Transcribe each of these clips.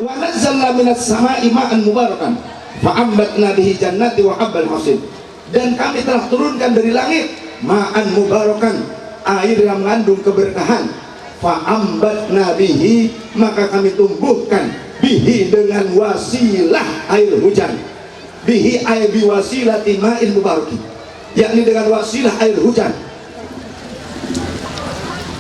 Wa nazzalna minas sama'i ma'an mubarakan fa'ambatna bihi jannati wa habbal hasid. Dan kami telah turunkan dari langit ma'an mubarakan, air yang mengandung keberkahan, fa'ambatna bihi, maka kami tumbuhkan, bihi dengan wasilah air hujan, bihi ay biwasilati ma'in mubarakin, yakni dengan wasilah air hujan,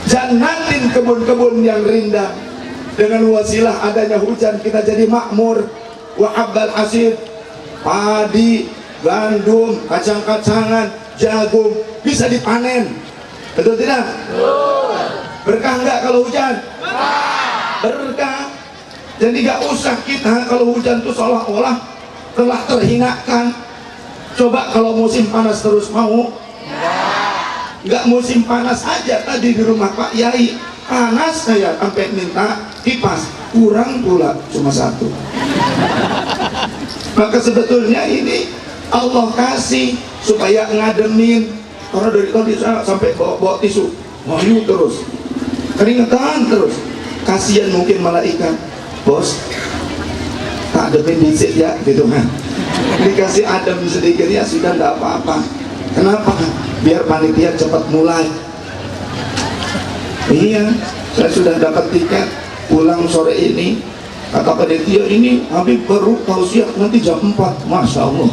jannatin, kebun-kebun yang rindang. Dengan wasilah adanya hujan kita jadi makmur. Wa habbal hasid, padi, gandum, kacang-kacangan, jagung bisa dipanen. Betul tidak? Berkah enggak kalau hujan? Berkah. Jadi enggak usah kita kalau hujan itu seolah-olah telah terhinakan. Coba kalau musim panas terus mau? Enggak, musim panas aja tadi di rumah Pak Yai panas, saya sampai minta kipas, kurang pula cuma satu. Maka sebetulnya ini Allah kasih supaya ngademin. Karena dari tadi sampai bawa tisu, mayu terus, keringetan terus. Kasihan mungkin malaikat, bos, tak ademin dikit ya, gitu kan. Dikasih adem sedikit ya sudah, tidak apa-apa. Kenapa? Biar panitia cepat mulai. Iya, saya sudah dapat tiket pulang sore ini. Kata panitia ini Habib baru tausiah nanti jam 4. Masya Allah.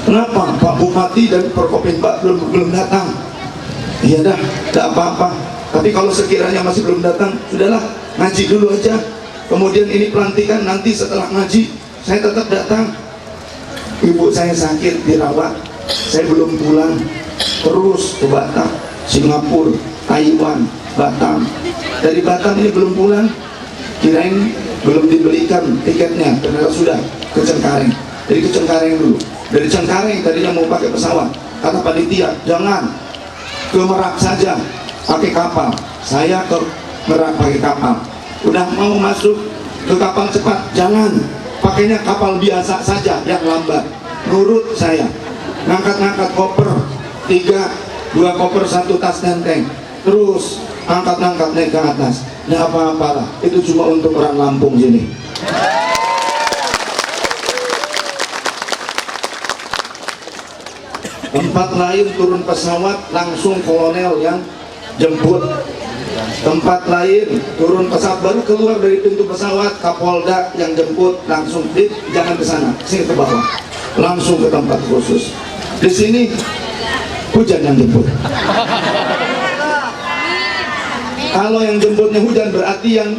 Kenapa? Pak Bupati dan Forkopimda belum datang. Iya dah, tidak apa-apa. Tapi kalau sekiranya masih belum datang, sudahlah, ngaji dulu aja. Kemudian ini pelantikan nanti setelah ngaji, saya tetap datang. Ibu saya sakit dirawat, saya belum pulang. Terus ke Batam, Singapura, Taiwan, Batam. Dari Batam ini belum pulang, kirain belum dibelikan tiketnya, ternyata sudah ke Cengkareng. Jadi ke Cengkareng dulu. Dari Cengkareng tadinya mau pakai pesawat, kata panitia jangan, ke Merak saja pakai kapal. Saya ke Merak pakai kapal. Udah mau masuk ke kapal cepat, jangan, pakainya kapal biasa saja yang lambat. Nurut saya, ngangkat-ngangkat koper 2 koper 1 tas tenteng, terus angkat-angkat naik ke atas. Nggak apa-apalah, itu cuma untuk orang Lampung sini. Tempat lain turun pesawat langsung kolonel yang jemput. Tempat lain turun pesawat baru keluar dari pintu pesawat Kapolda yang jemput, langsung jangan ke sana, sini ke bawah, langsung ke tempat khusus. Di sini hujan yang jemput. Kalau yang jemputnya hujan berarti yang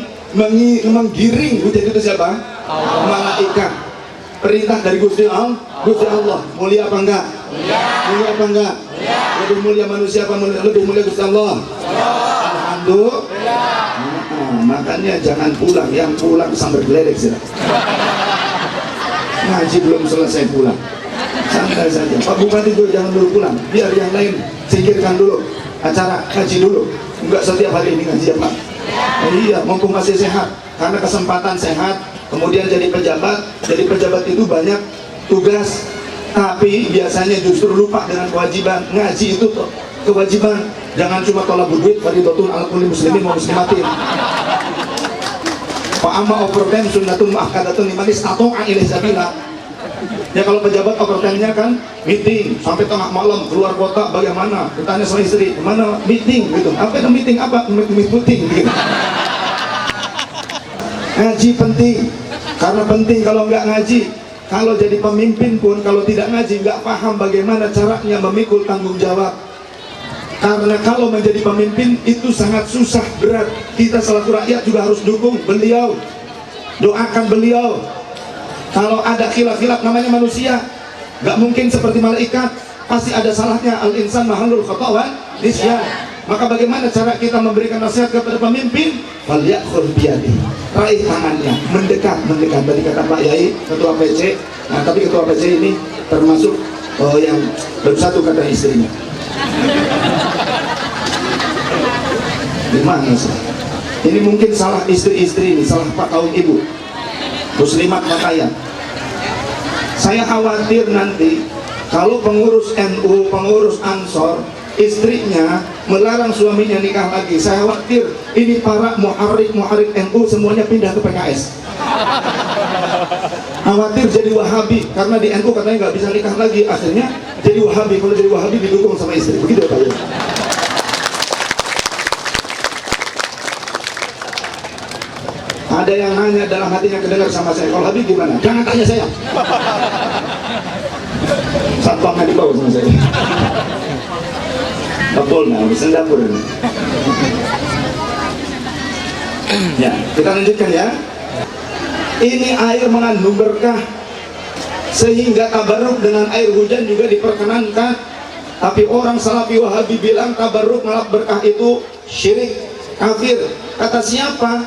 menggiring hujan itu siapa? Malaikat. Perintah dari Gusti Allah. Gusti Allah mulia apa enggak? Mulia apa enggak? Lebih mulia manusia apa lebih mulia Gusti Allah? Alhamdulillah. Makanya jangan pulang, yang pulang sambil geledek sih. Ngaji belum selesai pulang, santai saja. Pak Bupati itu jangan dulu pulang, biar yang lain singkirkan dulu acara ngaji dulu. Enggak setiap hari ini ngaji ya Pak. Iya, mumpung masih sehat, karena kesempatan sehat. Kemudian jadi pejabat itu banyak tugas, tapi biasanya justru lupa dengan kewajiban. Ngaji itu kewajiban, jangan cuma tolabul duit, fardhatun ala kulli muslimin wa muslimatin. Fa amma overtime sunnatun muakkadatun liman istata'a ilaihi sabila. Ya kalau pejabat overtime-nya kan meeting sampai tengah malam, keluar kota bagaimana, ditanya sama istri mana meeting gitu, apa itu meeting, apa meeting gitu. Ngaji penting, karena penting. Kalau nggak ngaji, kalau jadi pemimpin pun kalau tidak ngaji, nggak paham bagaimana caranya memikul tanggung jawab. Karena kalau menjadi pemimpin itu sangat susah, berat. Kita selaku rakyat juga harus dukung beliau, doakan beliau. Kalau ada khilaf-khilaf, namanya manusia, nggak mungkin seperti malaikat, pasti ada salahnya. Al-insan mahalul khata' wa nisyan. Maka bagaimana cara kita memberikan nasihat kepada pemimpin? Falyakhul biyadi, raih tangannya, mendekat. Tadi kata Pak Yai, ketua PC. Nah, tapi ketua PC ini termasuk yang baru satu kata istrinya. Gimana sih? Ini mungkin salah istri-istri ini, salah Pak kaum ibu muslimat pakaian. Saya khawatir nanti kalau pengurus NU, pengurus Ansor istrinya melarang suaminya nikah lagi. Saya khawatir ini para muharrik NU semuanya pindah ke PKS. Khawatir jadi Wahabi karena di NU katanya nggak bisa nikah lagi, akhirnya jadi Wahabi. Kalau jadi Wahabi didukung sama istri, begitu Pak ya. Ada yang nanya dalam hatinya kedengar sama saya, kalau Habib gimana? Jangan tanya saya. Satpamnya di bawah sama saya. Kapolna, bisa dapur ini. Ya, kita lanjutkan ya. Ini air mengandung berkah, sehingga tabarruk dengan air hujan juga diperkenankan. Tapi orang Salafi Wahabi bilang tabarruk ngelap berkah itu syirik, kafir. Kata siapa?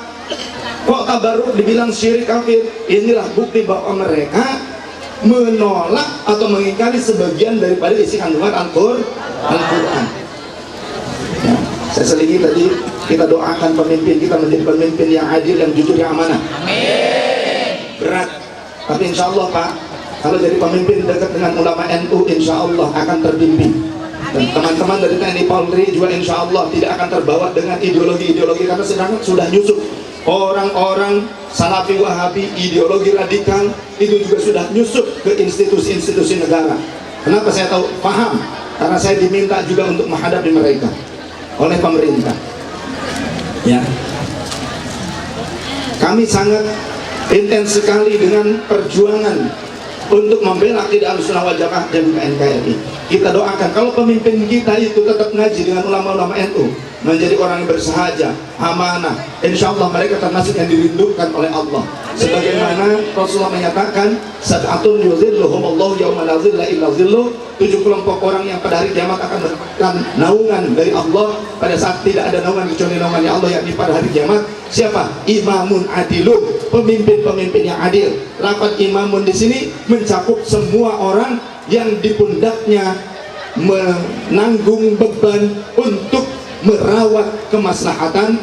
Kok tabarruk dibilang syirik, kafir? Inilah bukti bahwa mereka menolak atau mengingkari sebagian daripada isi kandungan Al-Quran. Ya, saya selidiki tadi, kita doakan pemimpin kita menjadi pemimpin yang adil, yang jujur, yang amanah. Amin. Berat, tapi insya Allah Pak, kalau jadi pemimpin dekat dengan ulama NU, insya Allah akan terbimbing. Dan teman-teman dari TNI Polri juga insya Allah tidak akan terbawa dengan ideologi-ideologi, karena sedang sudah nyusup orang-orang Salafi Wahabi, ideologi radikal itu juga sudah nyusup ke institusi-institusi negara. Kenapa saya tahu? Paham, karena saya diminta juga untuk menghadapi mereka oleh pemerintah. Ya, kami sangat intens sekali dengan perjuangan untuk membela akidah Ahlussunnah wal Jamaah dan juga NKRI. Kita doakan kalau pemimpin kita itu tetap ngaji dengan ulama-ulama NU, menjadi orang yang bersahaja, amanah, insya Allah mereka termasuk yang dirindukan oleh Allah. Sebagaimana Rasulullah menyatakan, sab'atun yuzilluhumullahu yawma la zilla illa zilluh, 7 kelompok orang yang pada hari kiamat akan mendapatkan naungan dari Allah pada saat tidak ada naungan kecuali naungannya Allah, yakni pada hari kiamat. Siapa? Imamun adilun, pemimpin-pemimpin yang adil. Lafaz imamun di sini mencakup semua orang yang di pundaknya menanggung beban untuk merawat kemaslahatan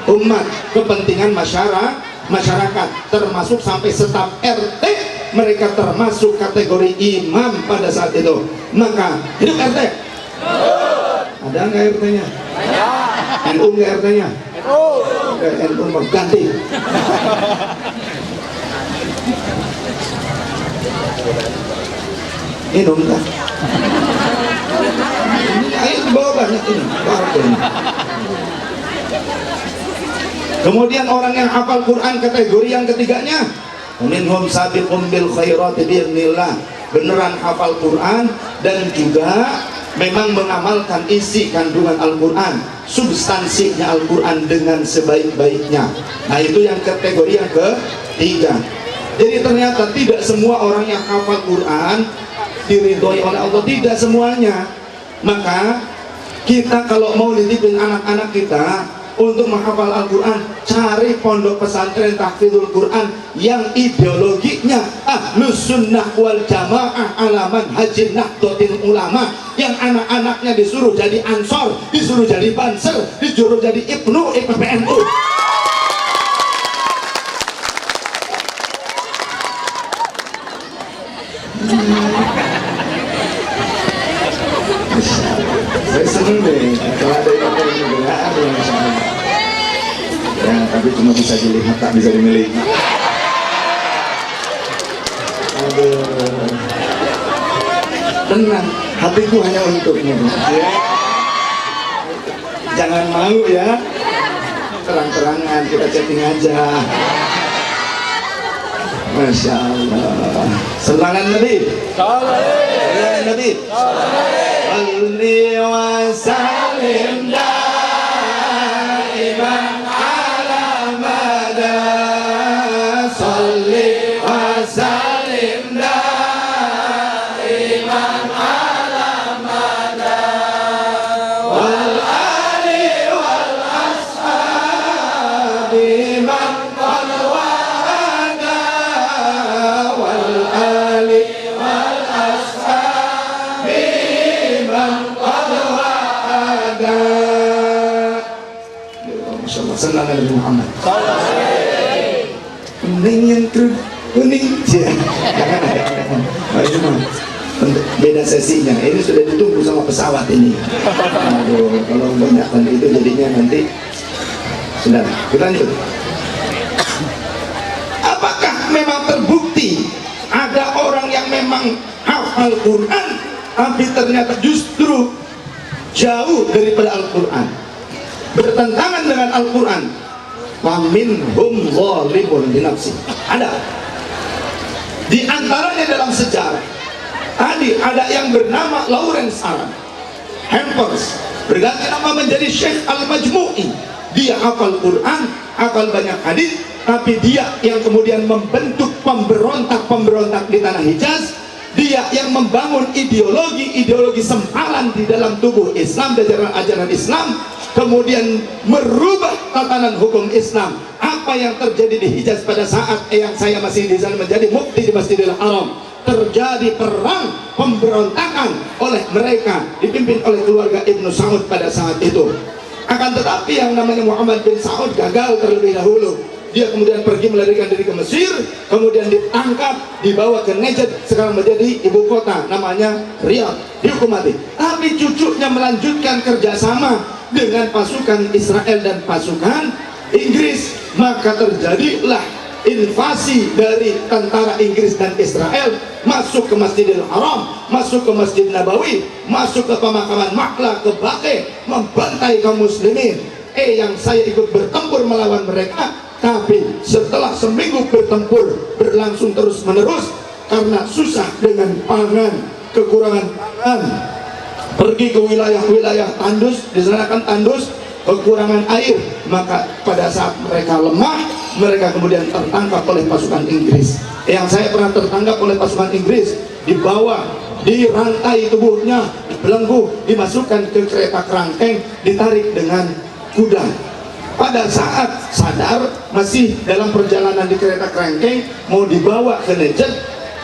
umat, kepentingan masyarakat, termasuk sampai staf RT, mereka termasuk kategori imam pada saat itu. Maka hidup RT. Ada nggak RT-nya? NU nggak RT-nya? NU mau ganti. Minum kan? Air bawa banyak ini. Kemudian orang yang hafal Quran, kategori yang ketiganya, minhum sabiqum bil khairati bi'idznillah, beneran hafal Quran dan juga memang mengamalkan isi kandungan Al-Quran, substansinya Al-Quran dengan sebaik-baiknya. Nah itu yang kategori yang ketiga. Jadi ternyata tidak semua orang yang hafal Quran diridhoi oleh Allah, tidak semuanya. Maka kita kalau mau nitipin anak-anak kita untuk menghafal Al-Quran, cari pondok pesantren tahfidzul Quran yang ideologinya Ahlus Sunnah wal Jamaah ala manhajin Nahdlatul Ulama, yang anak-anaknya disuruh jadi Ansor, disuruh jadi Banser, disuruh jadi Ibnu IPPNU. Saya seneng deh kalau ada yang juga ada yang sama. Ya, tapi cuma bisa dilihat, tak bisa dimiliki. Aduh, tenang, hatiku hanya untukmu ya. Jangan malu ya, terang-terangan kita chatting aja. Masya Allah. Selangan Nabi. Selangan Nabi. Salli wa sallim daiman ala mada. Salli wa sallim daiman ala mada. Wal ali wal ashabi man qad wa'ada. Wal ali wal ashabi man qad wa'ada. Sallallahu alaihi Muhammad. Kuning yang kuning. Ayo beda sesinya. Ini sudah ditunggu sama pesawat ini. Aduh, kalau banyak itu jadinya nanti. Sudah, kita lanjut. Apakah memang terbukti ada orang yang memang hafal Quran tapi ternyata justru jauh daripada Al-Quran, bertentangan dengan Al-Quran? Faminhum zalimun li nafsi. Ada di antaranya dalam sejarah tadi ada yang bernama Lawrence Hampers, berganti nama menjadi Syekh Al-Majmu'i. Dia hafal Quran, hafal banyak hadis, tapi dia yang kemudian membentuk pemberontak di tanah Hijaz. Dia yang membangun ideologi sempalan di dalam tubuh Islam, ajaran Islam, kemudian merubah tatanan hukum Islam. Apa yang terjadi di Hijaz pada saat yang saya masih di sana menjadi mufti di Masjidil Haram, terjadi perang pemberontakan oleh mereka dipimpin oleh keluarga Ibnu Saud pada saat itu. Akan tetapi yang namanya Muhammad bin Saud gagal terlebih dahulu. Dia kemudian pergi melarikan diri ke Mesir, kemudian ditangkap, dibawa ke Najd, sekarang menjadi ibu kota, namanya Riyadh, dihukum mati. Tapi cucunya melanjutkan kerjasama dengan pasukan Israel dan pasukan Inggris, maka terjadilah invasi dari tentara Inggris dan Israel masuk ke Masjidil Haram, masuk ke Masjid Nabawi, masuk ke pemakaman Makla, ke Baqi, membantai kaum muslimin. Yang saya ikut bertempur melawan mereka, tapi setelah seminggu bertempur berlangsung terus menerus karena susah dengan pangan, kekurangan pangan, pergi ke wilayah-wilayah tandus, di sana kan tandus, kekurangan air, maka pada saat mereka lemah, mereka kemudian tertangkap oleh pasukan Inggris. Yang saya pernah tertangkap oleh pasukan Inggris, dibawa, dirantai tubuhnya, dibelenggu, dimasukkan ke kereta kerangkeng, ditarik dengan kuda. Pada saat sadar, masih dalam perjalanan di kereta kerangkeng, mau dibawa ke Najd,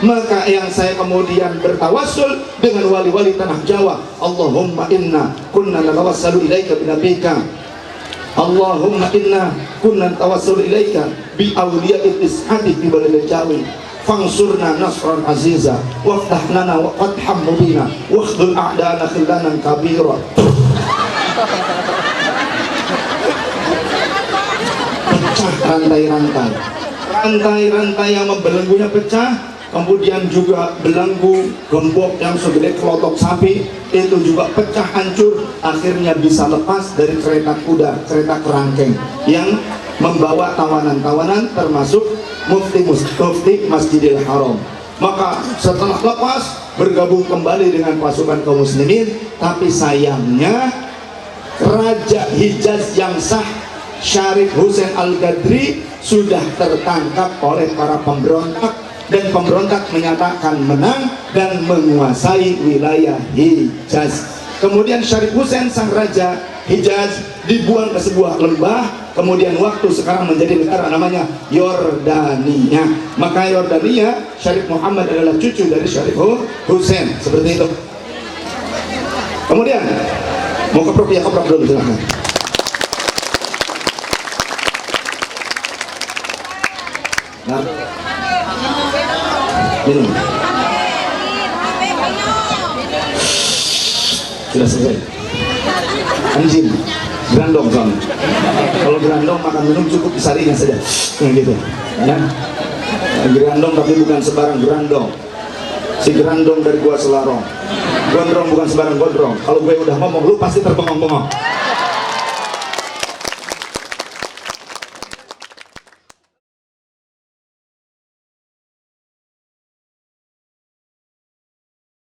maka yang saya kemudian bertawassul dengan wali-wali tanah Jawa. Allahumma inna kunna natawassalu ilaika binabika, Allahumma inna kunna natawassalu ilaika bi awliya'il ishadi bi baladil jawi, fangsurna nasran aziza waftah lana wa fatham mubina wakhdul a'dana khilanan kabira. Pecah rantai-rantai yang membelenggunya pecah, kemudian juga belenggu gembok yang segede kelotok sapi itu juga pecah hancur, akhirnya bisa lepas dari kereta kuda, kereta kerangkeng yang membawa tawanan-tawanan termasuk mufti Masjidil Haram. Maka setelah lepas bergabung kembali dengan pasukan kaum muslimin, tapi sayangnya Raja Hijaz yang sah Syarif Hussein Al-Gadri sudah tertangkap oleh para pemberontak, dan pemberontak menyatakan menang dan menguasai wilayah Hijaz. Kemudian Syarif Hussein sang raja Hijaz dibuang ke sebuah lembah, kemudian waktu sekarang menjadi negara namanya Yordania. Maka Yordania, Syarif Muhammad adalah cucu dari Syarif Hussein, seperti itu. Kemudian mau keprop ya, keprop dulu silahkan. Nah, minum. Sudah selesai. Anjing, gerandong soalnya. Kalau gerandong makan minum cukup disarinya saja, gitu. Ya, gerandong tapi bukan sebarang gerandong. Si gerandong dari gua Selarong. Gondrong bukan sebarang gondrong. Kalau gue udah ngomong, lu pasti terbengong-bengong.